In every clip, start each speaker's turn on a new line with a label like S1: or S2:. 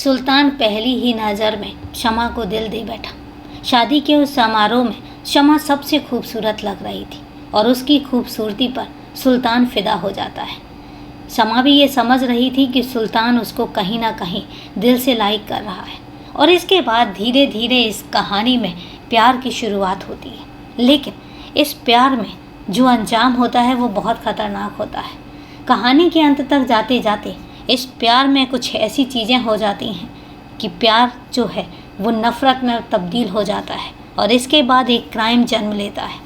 S1: सुल्तान पहली ही नज़र में शमा को दिल दे बैठा। शादी के उस समारोह में शमा सबसे खूबसूरत लग रही थी और उसकी खूबसूरती पर सुल्तान फिदा हो जाता है। शमा भी ये समझ रही थी कि सुल्तान उसको कहीं ना कहीं दिल से लाइक कर रहा है और इसके बाद धीरे धीरे इस कहानी में प्यार की शुरुआत होती है। लेकिन इस प्यार में जो अंजाम होता है वो बहुत ख़तरनाक होता है। कहानी के अंत तक जाते जाते इस प्यार में कुछ ऐसी चीज़ें हो जाती हैं कि प्यार जो है वो नफ़रत में तब्दील हो जाता है और इसके बाद एक क्राइम जन्म लेता है।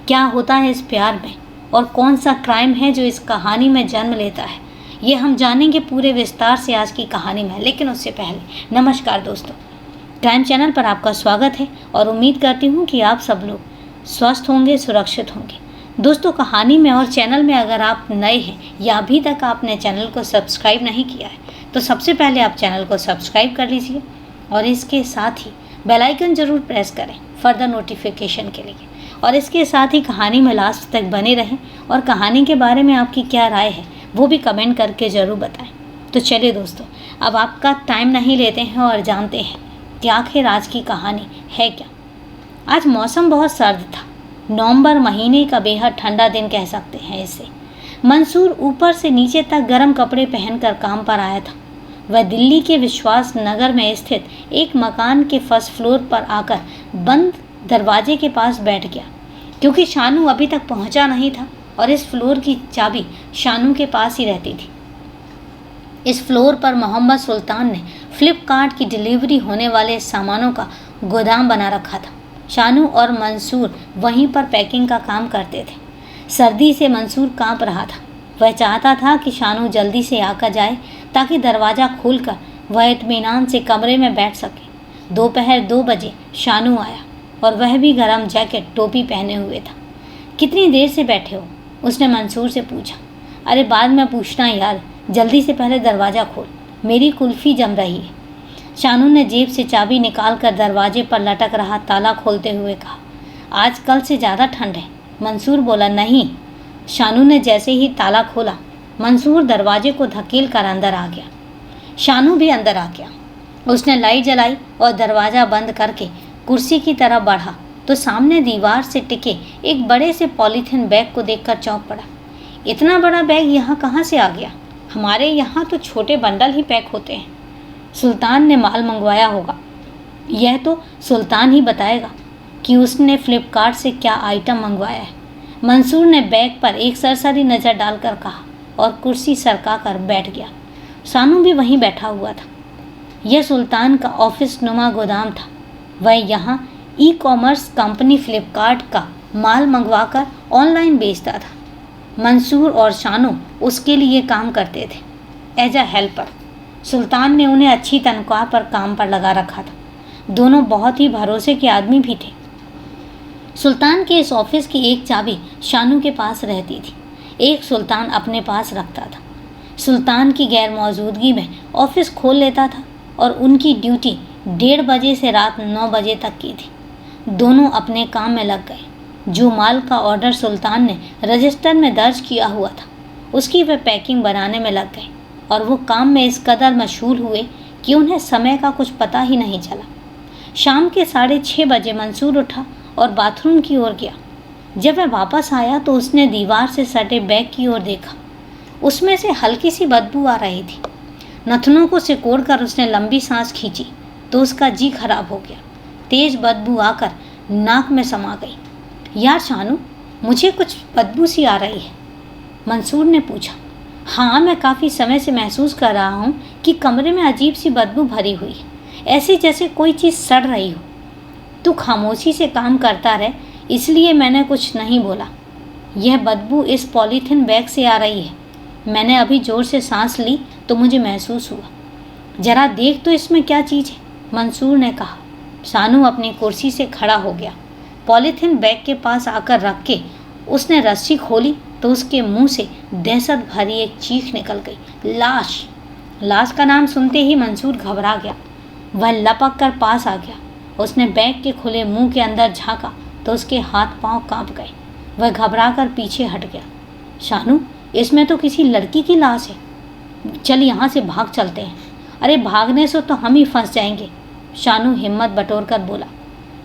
S1: क्या होता है इस प्यार में और कौन सा क्राइम है जो इस कहानी में जन्म लेता है, ये हम जानेंगे पूरे विस्तार से आज की कहानी में। लेकिन उससे पहले नमस्कार दोस्तों, क्राइम चैनल पर आपका स्वागत है और उम्मीद करती हूँ कि आप सब लोग स्वस्थ होंगे, सुरक्षित होंगे। दोस्तों, कहानी में और चैनल में अगर आप नए हैं या अभी तक आपने चैनल को सब्सक्राइब नहीं किया है तो सबसे पहले आप चैनल को सब्सक्राइब कर लीजिए और इसके साथ ही बेल आइकन ज़रूर प्रेस करें फर्दर नोटिफिकेशन के लिए। और इसके साथ ही कहानी में लास्ट तक बने रहें और कहानी के बारे में आपकी क्या राय है वो भी कमेंट करके ज़रूर बताएं। तो चलिए दोस्तों, अब आपका टाइम नहीं लेते हैं और जानते हैं कि आखिर आज की कहानी है क्या। आज मौसम बहुत सर्द था। नवंबर महीने का बेहद ठंडा दिन कह सकते हैं इसे। मंसूर ऊपर से नीचे तक गर्म कपड़े पहनकर काम पर आया था। वह दिल्ली के विश्वास नगर में स्थित एक मकान के फर्स्ट फ्लोर पर आकर बंद दरवाजे के पास बैठ गया, क्योंकि शानू अभी तक पहुंचा नहीं था और इस फ्लोर की चाबी शानू के पास ही रहती थी। इस फ्लोर पर मोहम्मद सुल्तान ने फ्लिपकार्ट की डिलीवरी होने वाले सामानों का गोदाम बना रखा था। शानू और मंसूर वहीं पर पैकिंग का काम करते थे। सर्दी से मंसूर कांप रहा था। वह चाहता था कि शानू जल्दी से आकर जाए ताकि दरवाज़ा खोलकर वह इत्मीनान से कमरे में बैठ सके। दोपहर 2 बजे शानू आया और वह भी गरम जैकेट टोपी पहने हुए था। कितनी देर से बैठे हो? उसने मंसूर से पूछा। अरे बाद में पूछना यार, जल्दी से पहले दरवाज़ा खोल, मेरी कुल्फ़ी जम रही है। शानू ने जेब से चाबी निकालकर दरवाजे पर लटक रहा ताला खोलते हुए कहा। आज कल से ज़्यादा ठंड है। मंसूर बोला। नहीं। शानू ने जैसे ही ताला खोला, मंसूर दरवाजे को धकेल कर अंदर आ गया। शानू भी अंदर आ गया। उसने लाइट जलाई और दरवाज़ा बंद करके कुर्सी की तरफ बढ़ा तो सामने दीवार से टिके एक बड़े से पॉलीथिन बैग को देखकर चौंक पड़ा। इतना बड़ा बैग यहाँ कहाँ से आ गया? हमारे यहाँ तो छोटे बंडल ही पैक होते हैं। सुल्तान ने माल मंगवाया होगा। यह तो सुल्तान ही बताएगा कि उसने फ्लिपकार्ट से क्या आइटम मंगवाया है। मंसूर ने बैग पर एक सरसरी नज़र डालकर कहा और कुर्सी सरका कर बैठ गया। शानू भी वहीं बैठा हुआ था। यह सुल्तान का ऑफिस नुमा गोदाम था। वह यहाँ ई-कॉमर्स कंपनी फ्लिपकार्ट का माल मंगवाकर ऑनलाइन बेचता था। मंसूर और शानू उसके लिए काम करते थे एज अ हेल्पर। सुल्तान ने उन्हें अच्छी तनख्वाह पर काम पर लगा रखा था। दोनों बहुत ही भरोसे के आदमी भी थे। सुल्तान के इस ऑफिस की एक चाबी शानू के पास रहती थी, एक सुल्तान अपने पास रखता था। सुल्तान की गैर मौजूदगी में ऑफिस खोल लेता था और उनकी ड्यूटी 1:30 बजे से रात 9 बजे तक की थी। दोनों अपने काम में लग गए। जो माल का ऑर्डर सुल्तान ने रजिस्टर में दर्ज किया हुआ था उसकी वे पैकिंग बनाने में लग गए और वो काम में इस कदर मशगूल हुए कि उन्हें समय का कुछ पता ही नहीं चला। शाम के 6:30 बजे मंसूर उठा और बाथरूम की ओर गया। जब वह वापस आया तो उसने दीवार से सटे बैग की ओर देखा। उसमें से हल्की सी बदबू आ रही थी। नथनों को सिकोड़ कर उसने लंबी सांस खींची तो उसका जी खराब हो गया। तेज बदबू आकर नाक में समा गई। यार शानू, मुझे कुछ बदबू सी आ रही है, मंसूर ने पूछा। हाँ, मैं काफ़ी समय से महसूस कर रहा हूँ कि कमरे में अजीब सी बदबू भरी हुई है, ऐसी जैसे कोई चीज़ सड़ रही हो। तू खामोशी से काम करता रहे, इसलिए मैंने कुछ नहीं बोला। यह बदबू इस पॉलीथिन बैग से आ रही है। मैंने अभी ज़ोर से सांस ली तो मुझे महसूस हुआ। ज़रा देख तो इसमें क्या चीज़ है, मंसूर ने कहा। शानू अपनी कुर्सी से खड़ा हो गया। पॉलीथिन बैग के पास आकर रख के उसने रस्सी खोली तो उसके मुंह से दहशत भरी एक चीख निकल गई। लाश! लाश का नाम सुनते ही मंसूर घबरा गया। वह लपक कर पास आ गया। उसने बैग के खुले मुंह के अंदर झांका तो उसके हाथ पांव कांप गए। वह घबरा कर पीछे हट गया। शानू, इसमें तो किसी लड़की की लाश है। चल यहाँ से भाग चलते हैं। अरे भागने से तो हम ही फंस जाएंगे, शानू हिम्मत बटोर कर बोला।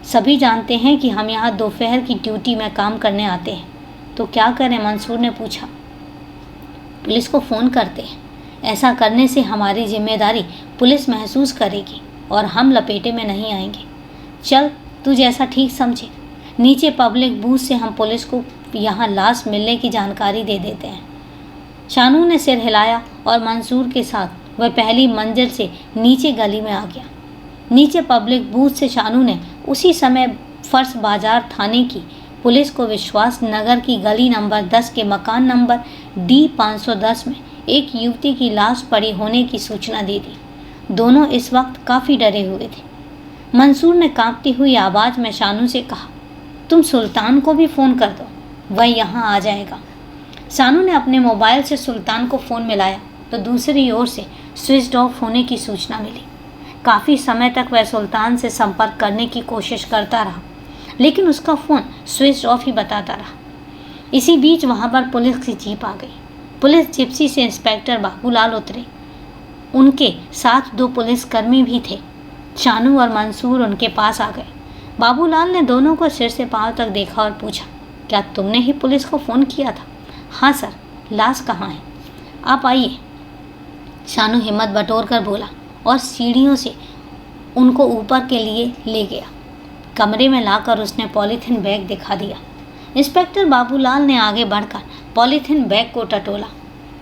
S1: सभी जानते हैं कि हम यहाँ दोपहर की ड्यूटी में काम करने आते हैं, तो क्या करें, मंसूर ने पूछा। पुलिस को फ़ोन करते हैं, ऐसा करने से हमारी जिम्मेदारी पुलिस महसूस करेगी और हम लपेटे में नहीं आएंगे। चल, तू जैसा ठीक समझे। नीचे पब्लिक बूथ से हम पुलिस को यहाँ लाश मिलने की जानकारी दे देते हैं। शानू ने सिर हिलाया और मंसूर के साथ वह पहली मंजिल से नीचे गली में आ गया। नीचे पब्लिक बूथ से शानू ने उसी समय फर्श बाजार थाने की पुलिस को विश्वास नगर की गली नंबर 10 के मकान नंबर D510 में एक युवती की लाश पड़ी होने की सूचना दे दी। दोनों इस वक्त काफ़ी डरे हुए थे। मंसूर ने कांपती हुई आवाज़ में शानू से कहा, तुम सुल्तान को भी फ़ोन कर दो, वह यहाँ आ जाएगा। शानू ने अपने मोबाइल से सुल्तान को फ़ोन मिलाया तो दूसरी ओर से स्विच ऑफ होने की सूचना मिली। काफ़ी समय तक वह सुल्तान से संपर्क करने की कोशिश करता रहा, लेकिन उसका फ़ोन स्विच ऑफ ही बताता रहा। इसी बीच वहाँ पर पुलिस की जीप आ गई। पुलिस जिप्सी से इंस्पेक्टर बाबूलाल उतरे। उनके साथ 2 पुलिसकर्मी भी थे। शानू और मंसूर उनके पास आ गए। बाबूलाल ने दोनों को सिर से पांव तक देखा और पूछा, क्या तुमने ही पुलिस को फ़ोन किया था? हाँ सर, लाश कहाँ है? आप आइए, शानू हिम्मत बटोर कर बोला और सीढ़ियों से उनको ऊपर के लिए ले गया। कमरे में लाकर उसने पॉलीथीन बैग दिखा दिया। इंस्पेक्टर बाबूलाल ने आगे बढ़कर पॉलीथीन बैग को टटोला।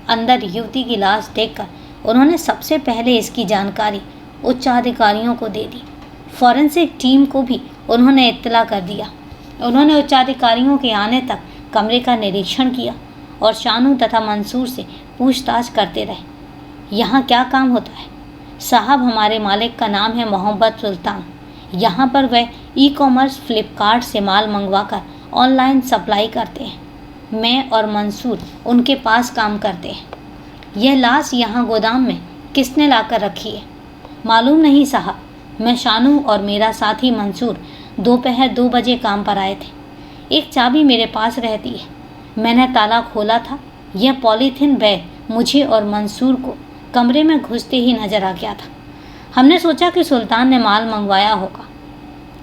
S1: अंदर युवती की लाश देखकर उन्होंने सबसे पहले इसकी जानकारी उच्चाधिकारियों को दे दी। फॉरेंसिक टीम को भी उन्होंने इत्तला कर दिया। उन्होंने उच्चाधिकारियों के आने तक कमरे का निरीक्षण किया और शानू तथा मंसूर से पूछताछ करते रहे। यहाँ क्या काम होता है? साहब, हमारे मालिक का नाम है मोहम्मद सुल्तान। यहाँ पर वह ई-कॉमर्स फ्लिपकार्ट से माल मंगवाकर ऑनलाइन सप्लाई करते हैं। मैं और मंसूर उनके पास काम करते हैं। यह लाश यहाँ गोदाम में किसने लाकर रखी है? मालूम नहीं साहब। मैं, शानू और मेरा साथी मंसूर दोपहर 2 बजे काम पर आए थे। एक चाबी मेरे पास रहती है। मैंने ताला खोला था। यह पॉलीथीन बैग मुझे और मंसूर को कमरे में घुसते ही नजर आ गया था। हमने सोचा कि सुल्तान ने माल मंगवाया होगा।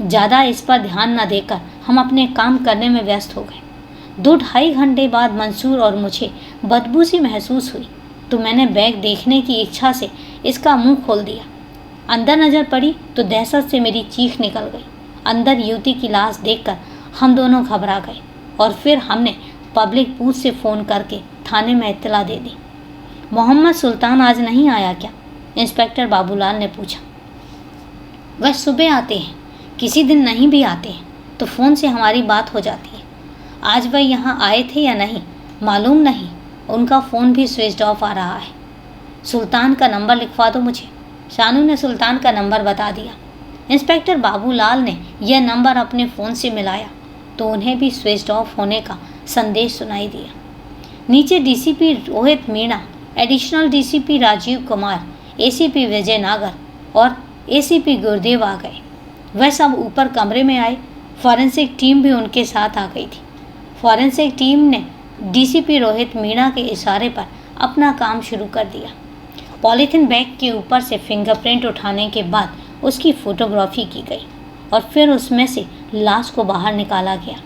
S1: ज़्यादा इस पर ध्यान न देकर हम अपने काम करने में व्यस्त हो गए। 2-2.5 घंटे बाद मंसूर और मुझे बदबू सी महसूस हुई तो मैंने बैग देखने की इच्छा से इसका मुंह खोल दिया। अंदर नज़र पड़ी तो दहशत से मेरी चीख निकल गई। अंदर युवती की लाश देखकर हम दोनों घबरा गए और फिर हमने पब्लिक बूथ से फ़ोन करके थाने में इत्तला दे दी। मोहम्मद सुल्तान आज नहीं आया क्या? इंस्पेक्टर बाबूलाल ने पूछा। वह सुबह आते हैं, किसी दिन नहीं भी आते हैं तो फ़ोन से हमारी बात हो जाती है। आज वह यहाँ आए थे या नहीं मालूम नहीं, उनका फ़ोन भी स्विच ऑफ आ रहा है। सुल्तान का नंबर लिखवा दो मुझे। शानू ने सुल्तान का नंबर बता दिया। इंस्पेक्टर बाबूलाल ने यह नंबर अपने फ़ोन से मिलाया तो उन्हें भी स्विच ऑफ होने का संदेश सुनाई दिया। नीचे DCP Rohit Meena, additional DCP Rajiv Kumar, ACP Vijay Nagar और एसीपी गुरुदेव आ गए। वह सब ऊपर कमरे में आए। फॉरेंसिक टीम भी उनके साथ आ गई थी। फॉरेंसिक टीम ने डीसीपी रोहित मीणा के इशारे पर अपना काम शुरू कर दिया। पॉलीथीन बैग के ऊपर से फिंगरप्रिंट उठाने के बाद उसकी फ़ोटोग्राफी की गई और फिर उसमें से लाश को बाहर निकाला गया।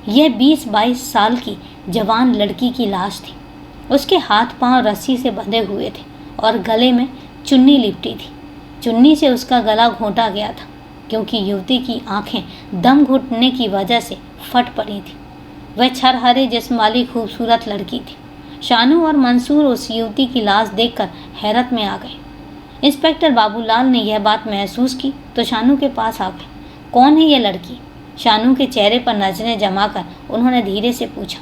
S1: यह 20-22 साल की जवान लड़की की लाश थी। उसके हाथ पांव रस्सी से बंधे हुए थे और गले में चुन्नी लिपटी थी। चुन्नी से उसका गला घोंटा गया था क्योंकि युवती की आंखें दम घुटने की वजह से फट पड़ी थी। वह छरहरे जिस्म वाली खूबसूरत लड़की थी। शानू और मंसूर उस युवती की लाश देखकर हैरत में आ गए। इंस्पेक्टर बाबूलाल ने यह बात महसूस की तो शानू के पास आ गए। कौन है यह लड़की? शानू के चेहरे पर नजरें जमाकर उन्होंने धीरे से पूछा।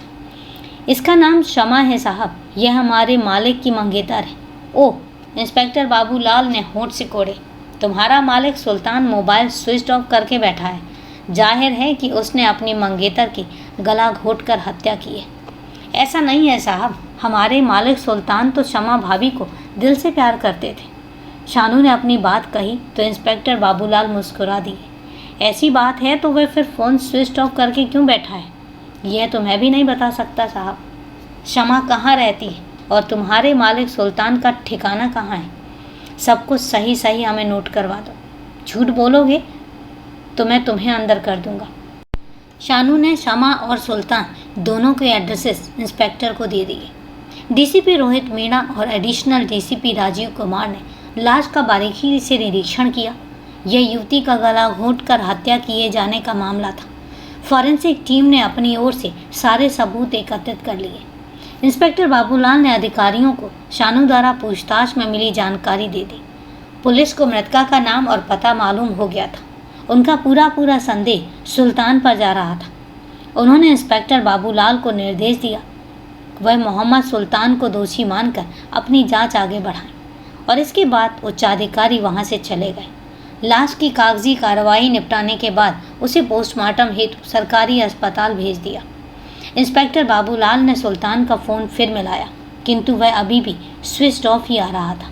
S1: इसका नाम शमा है साहब, यह हमारे मालिक की मंगेतर है। ओह, इंस्पेक्टर बाबूलाल ने होंठ सिकोड़े। तुम्हारा मालिक सुल्तान मोबाइल स्विच ऑफ करके बैठा है। जाहिर है कि उसने अपनी मंगेतर की गला घोंटकर हत्या की है। ऐसा नहीं है साहब, हमारे मालिक सुल्तान तो शमा भाभी को दिल से प्यार करते थे। शानू ने अपनी बात कही तो इंस्पेक्टर बाबूलाल मुस्कुरा दिए। ऐसी बात है तो वह फिर फ़ोन स्विच ऑफ करके क्यों बैठा है? यह तो मैं भी नहीं बता सकता साहब। शमा कहाँ रहती है और तुम्हारे मालिक सुल्तान का ठिकाना कहाँ है? सब कुछ सही सही हमें नोट करवा दो। झूठ बोलोगे तो मैं तुम्हें अंदर कर दूंगा। शानू ने शमा और सुल्तान दोनों के एड्रेसेस इंस्पेक्टर को दे दिए। डीसीपी रोहित मीणा और एडिशनल डीसीपी राजीव कुमार ने लाश का बारीकी से निरीक्षण किया। यह युवती का गला घोंटकर हत्या किए जाने का मामला था। फॉरेंसिक टीम ने अपनी ओर से सारे सबूत एकत्रित कर लिए। इंस्पेक्टर बाबूलाल ने अधिकारियों को शानू द्वारा पूछताछ में मिली जानकारी दे दी। पुलिस को मृतका का नाम और पता मालूम हो गया था। उनका पूरा संदेह सुल्तान पर जा रहा था। उन्होंने इंस्पेक्टर बाबूलाल को निर्देश दिया वह मोहम्मद सुल्तान को दोषी मानकर अपनी जांच आगे बढ़ाएं और इसके बाद उच्चाधिकारी वहां से चले गए। लाश की कागजी कार्रवाई निपटाने के बाद उसे पोस्टमार्टम हेतु सरकारी अस्पताल भेज दिया। इंस्पेक्टर बाबूलाल ने सुल्तान का फ़ोन फिर मिलाया, किंतु वह अभी भी स्विच ऑफ ही आ रहा था।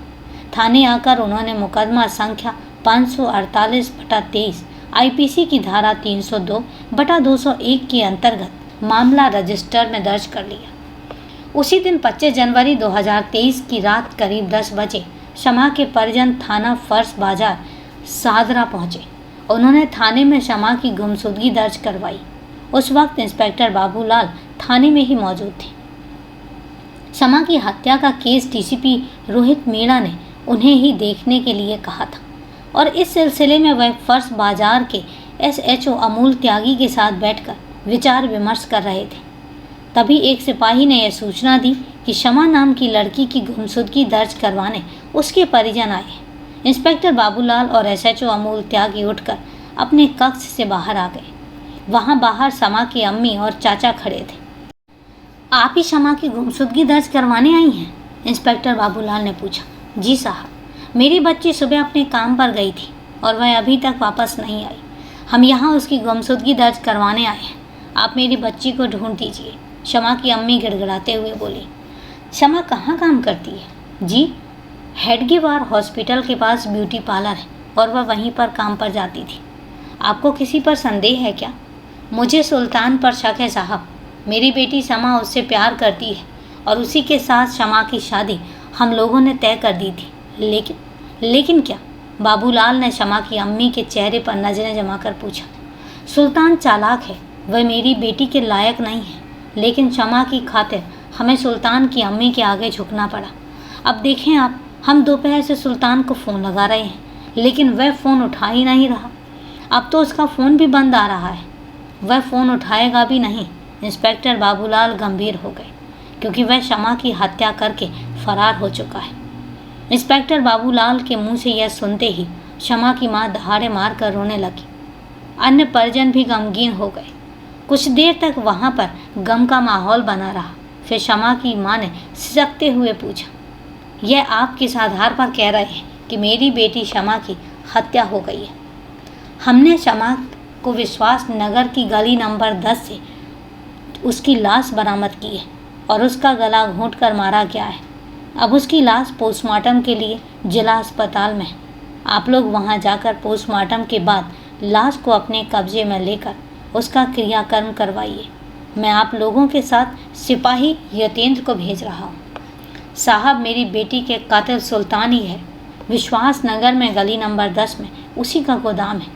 S1: थाने आकर उन्होंने मुकदमा संख्या 548/23 आईपीसी की धारा 302/201 के अंतर्गत मामला रजिस्टर में दर्ज कर लिया। उसी दिन 25 जनवरी 2023 की रात करीब 10 बजे शमा के परिजन थाना फर्श बाजार सादरा पहुंचे। उन्होंने थाने में शमा की गुमशुदगी दर्ज करवाई। उस वक्त इंस्पेक्टर बाबूलाल थाने में ही मौजूद थे। शमा की हत्या का केस डीसीपी रोहित मीणा ने उन्हें ही देखने के लिए कहा था और इस सिलसिले में वह फर्श बाजार के एसएचओ अमूल त्यागी के साथ बैठकर विचार विमर्श कर रहे थे। तभी एक सिपाही ने यह सूचना दी कि शमा नाम की लड़की की गुमशुदगी दर्ज करवाने उसके परिजन आए। इंस्पेक्टर बाबूलाल और एसएचओ अमूल त्यागी उठकर अपने कक्ष से बाहर आ गए। वहां बाहर शमा की अम्मी और चाचा खड़े थे। आप ही शमा की गुमशुदगी दर्ज करवाने आई हैं? इंस्पेक्टर बाबूलाल ने पूछा। जी साहब, मेरी बच्ची सुबह अपने काम पर गई थी और वह अभी तक वापस नहीं आई। हम यहाँ उसकी गुमशुदगी दर्ज करवाने आए हैं। आप मेरी बच्ची को ढूंढ दीजिए, शमा की अम्मी गिड़गिड़ाते हुए बोली। शमा कहाँ काम करती है? जी, हेडगेवार हॉस्पिटल के पास ब्यूटी पार्लर है और वह वहीं पर काम पर जाती थी। आपको किसी पर संदेह है क्या? मुझे सुल्तान पर शक है साहब। मेरी बेटी शमा उससे प्यार करती है और उसी के साथ शमा की शादी हम लोगों ने तय कर दी थी। लेकिन क्या? बाबूलाल ने शमा की अम्मी के चेहरे पर नजरें जमाकर पूछा। सुल्तान चालाक है, वह मेरी बेटी के लायक नहीं है, लेकिन शमा की खातिर हमें सुल्तान की अम्मी के आगे झुकना पड़ा। अब देखें आप, हम दोपहर से सुल्तान को फ़ोन लगा रहे हैं, लेकिन वह फ़ोन उठा ही नहीं रहा। अब तो उसका फ़ोन भी बंद आ रहा है। वह फ़ोन उठाएगा भी नहीं। इंस्पेक्टर बाबूलाल गंभीर हो गए, क्योंकि वह शमा की हत्या करके फरार हो चुका है। इंस्पेक्टर बाबूलाल के मुंह से यह सुनते ही शमा की माँ दहाड़े मार कर रोने लगी। अन्य परिजन भी गमगीन हो गए। कुछ देर तक वहाँ पर गम का माहौल बना रहा। फिर शमा की माँ ने सिसकते हुए पूछा, यह आप किस आधार पर कह रहे हैं कि मेरी बेटी शमा की हत्या हो गई है? हमने शमा को विश्वास नगर की गली नंबर 10 से उसकी लाश बरामद की है और उसका गला घोंटकर मारा गया है। अब उसकी लाश पोस्टमार्टम के लिए जिला अस्पताल में है। आप लोग वहां जाकर पोस्टमार्टम के बाद लाश को अपने कब्जे में लेकर उसका क्रियाकर्म करवाइए। मैं आप लोगों के साथ सिपाही यतेंद्र को भेज रहा हूँ। साहब, मेरी बेटी के कातिल सुल्तान ही है। विश्वास नगर में गली नंबर 10 में उसी का गोदाम है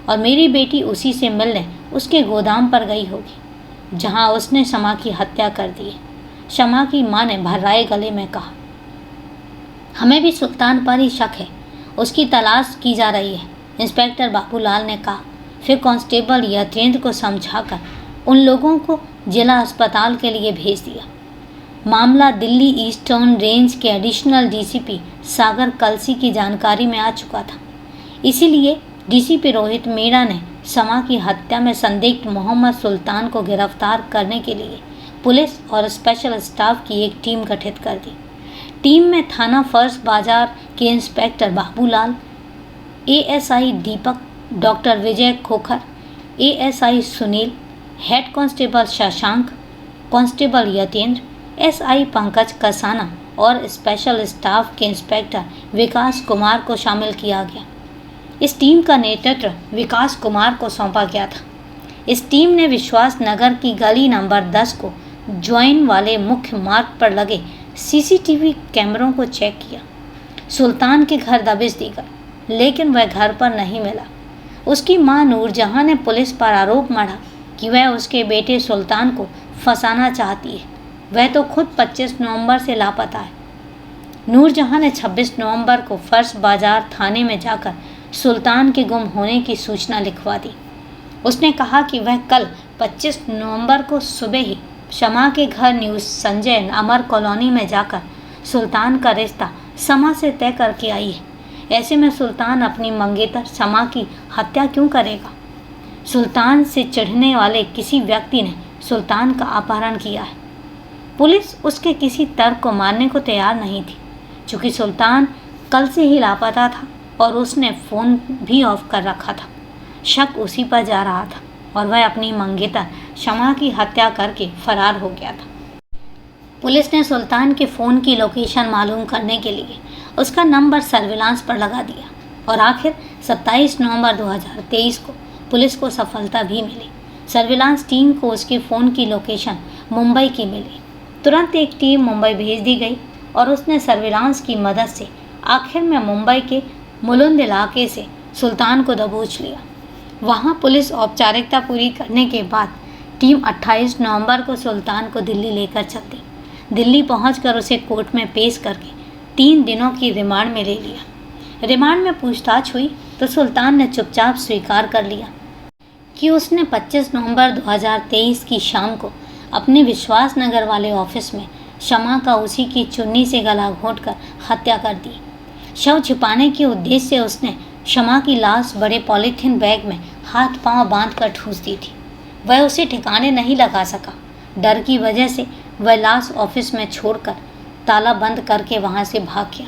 S1: और मेरी बेटी उसी से मिलने उसके गोदाम पर गई होगी जहाँ उसने शमा की हत्या कर दी है। शमा की माँ ने भर्राए गले में कहा। हमें भी सुल्तान पर ही शक है, उसकी तलाश की जा रही है, इंस्पेक्टर बाबूलाल ने कहा। फिर कांस्टेबल यतेंद्र को समझाकर उन लोगों को जिला अस्पताल के लिए भेज दिया। मामला दिल्ली ईस्टर्न रेंज के एडिशनल डीसीपी सागर कलसी की जानकारी में आ चुका था। इसीलिए डीसीपी रोहित मीणा ने शमा की हत्या में संदिग्ध मोहम्मद सुल्तान को गिरफ्तार करने के लिए पुलिस और स्पेशल स्टाफ की एक टीम गठित कर दी। टीम में थाना फर्श बाजार के inspector Babulal, ASI Deepak, doctor Vijay Khokhar, ASI Sunil, head constable Shashank, constable Yatendra, SI Pankaj Kasana और स्पेशल स्टाफ के इंस्पेक्टर विकास कुमार को शामिल किया गया। इस टीम का नेतृत्व विकास कुमार को सौंपा गया था। इस टीम ने विश्वास नगर की गली नंबर 10 को ज्वाइन वाले मुख्य मार्ग पर लगे सीसीटीवी कैमरों को चेक किया। सुल्तान के घर दबिश दी गई, लेकिन वह घर पर नहीं मिला। उसकी मां नूरजहां ने पुलिस पर आरोप मढ़ा कि वह उसके बेटे सुल्तान को फंसाना चाहती है। वह तो खुद 25 नवंबर से लापता है। नूरजहां ने 26 नवंबर को फर्श बाजार थाने में जाकर सुल्तान के गुम होने की सूचना लिखवा दी। उसने कहा कि वह कल 25 नवंबर को सुबह ही शमा के घर न्यू संजय अमर कॉलोनी में जाकर सुल्तान का रिश्ता शमा से तय करके आई है। ऐसे में सुल्तान अपनी मंगेतर शमा की हत्या क्यों करेगा? सुल्तान से चिढ़ने वाले किसी व्यक्ति ने सुल्तान का अपहरण किया है। पुलिस उसके किसी तर्क को मानने को तैयार नहीं थी, क्योंकि सुल्तान कल से ही लापता था और उसने फ़ोन भी ऑफ कर रखा था। शक उसी पर जा रहा था और वह अपनी मंगेतर शमा की हत्या करके फरार हो गया था। पुलिस ने सुल्तान के फ़ोन की लोकेशन मालूम करने के लिए उसका नंबर सर्विलांस पर लगा दिया और आखिर 27 नवंबर 2023 को पुलिस को सफलता भी मिली। सर्विलांस टीम को उसके फ़ोन की लोकेशन मुंबई की मिली। तुरंत एक टीम मुंबई भेज दी गई और उसने सर्विलांस की मदद से आखिर में मुंबई के मुलुंड इलाके से सुल्तान को दबोच लिया। वहां पुलिस औपचारिकता पूरी करने के बाद टीम 28 नवंबर को सुल्तान को दिल्ली लेकर चलती। दिल्ली पहुंचकर उसे कोर्ट में पेश करके 3 दिनों की रिमांड में ले लिया। रिमांड में पूछताछ हुई तो सुल्तान ने चुपचाप स्वीकार कर लिया कि उसने 25 नवंबर 2023 की शाम को अपने विश्वास नगर वाले ऑफिस में शमा का उसी की चुन्नी से गला घोंटकर हत्या कर दी। शव छिपाने के उद्देश्य से उसने शमा की लाश बड़े पॉलीथीन बैग में हाथ पांव बांधकर ठूस दी थी। वह उसे ठिकाने नहीं लगा सका। डर की वजह से वह लाश ऑफिस में छोड़कर ताला बंद करके वहां से भाग गया।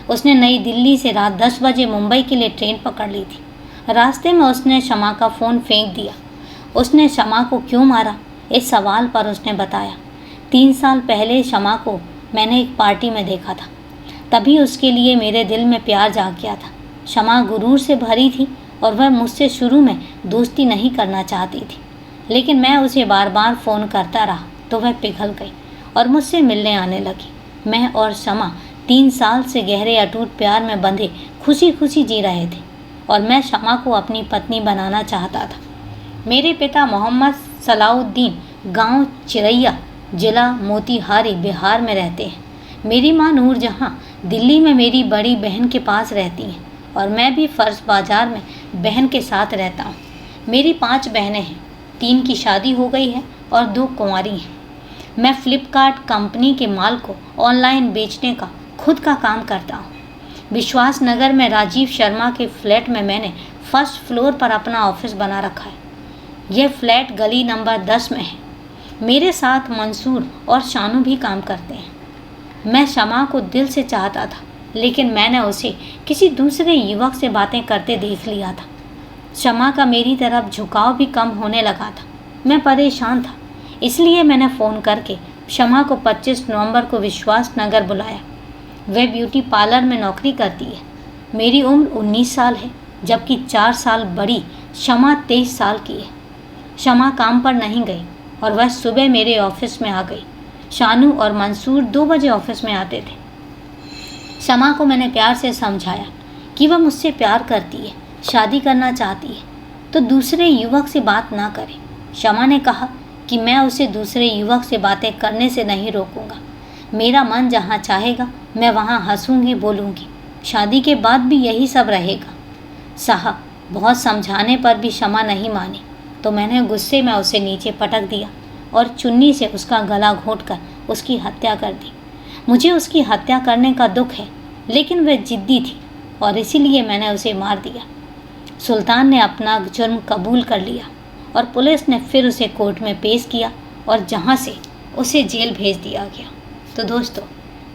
S1: उसने नई दिल्ली से रात 10 बजे मुंबई के लिए ट्रेन पकड़ ली थी। रास्ते में उसने शमा का फ़ोन फेंक दिया। उसने शमा को क्यों मारा, इस सवाल पर उसने बताया, 3 साल पहले शमा को मैंने एक पार्टी में देखा था। तभी उसके लिए मेरे दिल में प्यार जाग गया था। शमा गुरूर से भरी थी और वह मुझसे शुरू में दोस्ती नहीं करना चाहती थी, लेकिन मैं उसे बार बार फ़ोन करता रहा तो वह पिघल गई और मुझसे मिलने आने लगी। मैं और शमा 3 साल से गहरे अटूट प्यार में बंधे खुशी खुशी जी रहे थे और मैं शमा को अपनी पत्नी बनाना चाहता था। मेरे पिता मोहम्मद सलाउद्दीन गांव चिरैया, जिला मोतिहारी, बिहार में रहते हैं। मेरी मां नूरजहां दिल्ली में मेरी बड़ी बहन के पास रहती हैं और मैं भी फर्श बाजार में बहन के साथ रहता हूँ। मेरी 5 बहनें हैं, 3 की शादी हो गई है और 2 कुंवारी हैं। मैं फ्लिपकार्ट कंपनी के माल को ऑनलाइन बेचने का खुद का काम करता हूँ। विश्वास नगर में राजीव शर्मा के फ्लैट में मैंने फर्स्ट फ्लोर पर अपना ऑफिस बना रखा है। यह फ्लैट गली नंबर 10 में है। मेरे साथ मंसूर और शानू भी काम करते हैं। मैं शमा को दिल से चाहता था, लेकिन मैंने उसे किसी दूसरे युवक से बातें करते देख लिया था। शमा का मेरी तरफ झुकाव भी कम होने लगा था। मैं परेशान था, इसलिए मैंने फ़ोन करके शमा को 25 नवंबर को विश्वास नगर बुलाया। वह ब्यूटी पार्लर में नौकरी करती है। मेरी उम्र 19 साल है, जबकि 4 साल बड़ी शमा 23 साल की है। शमा काम पर नहीं गई और वह सुबह मेरे ऑफिस में आ गई। शानू और मंसूर 2 बजे ऑफिस में आते थे। शमा को मैंने प्यार से समझाया कि वह मुझसे प्यार करती है, शादी करना चाहती है, तो दूसरे युवक से बात ना करे। शमा ने कहा कि मैं उसे दूसरे युवक से बातें करने से नहीं रोकूंगा। मेरा मन जहाँ चाहेगा मैं वहाँ हंसूंगी, बोलूँगी। शादी के बाद भी यही सब रहेगा। साहब, बहुत समझाने पर भी शमा नहीं मानी, तो मैंने गुस्से में उसे नीचे पटक दिया और चुन्नी से उसका गला घोंटकर उसकी हत्या कर दी। मुझे उसकी हत्या करने का दुख है, लेकिन वह जिद्दी थी और इसीलिए मैंने उसे मार दिया। सुल्तान ने अपना जुर्म कबूल कर लिया और पुलिस ने फिर उसे कोर्ट में पेश किया और जहाँ से उसे जेल भेज दिया गया। तो दोस्तों,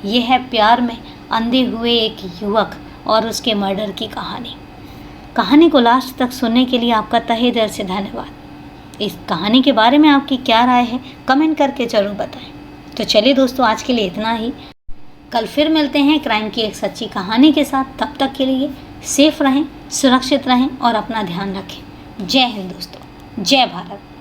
S1: ये है प्यार में अंधे हुए एक युवक और उसके मर्डर की कहानी। कहानी को लास्ट तक सुनने के लिए आपका तहे दिल से धन्यवाद। इस कहानी के बारे में आपकी क्या राय है, कमेंट करके ज़रूर बताएं। तो चलिए दोस्तों, आज के लिए इतना ही। कल फिर मिलते हैं क्राइम की एक सच्ची कहानी के साथ। तब तक के लिए सेफ रहें, सुरक्षित रहें और अपना ध्यान रखें। जय हिंद दोस्तों, जय भारत।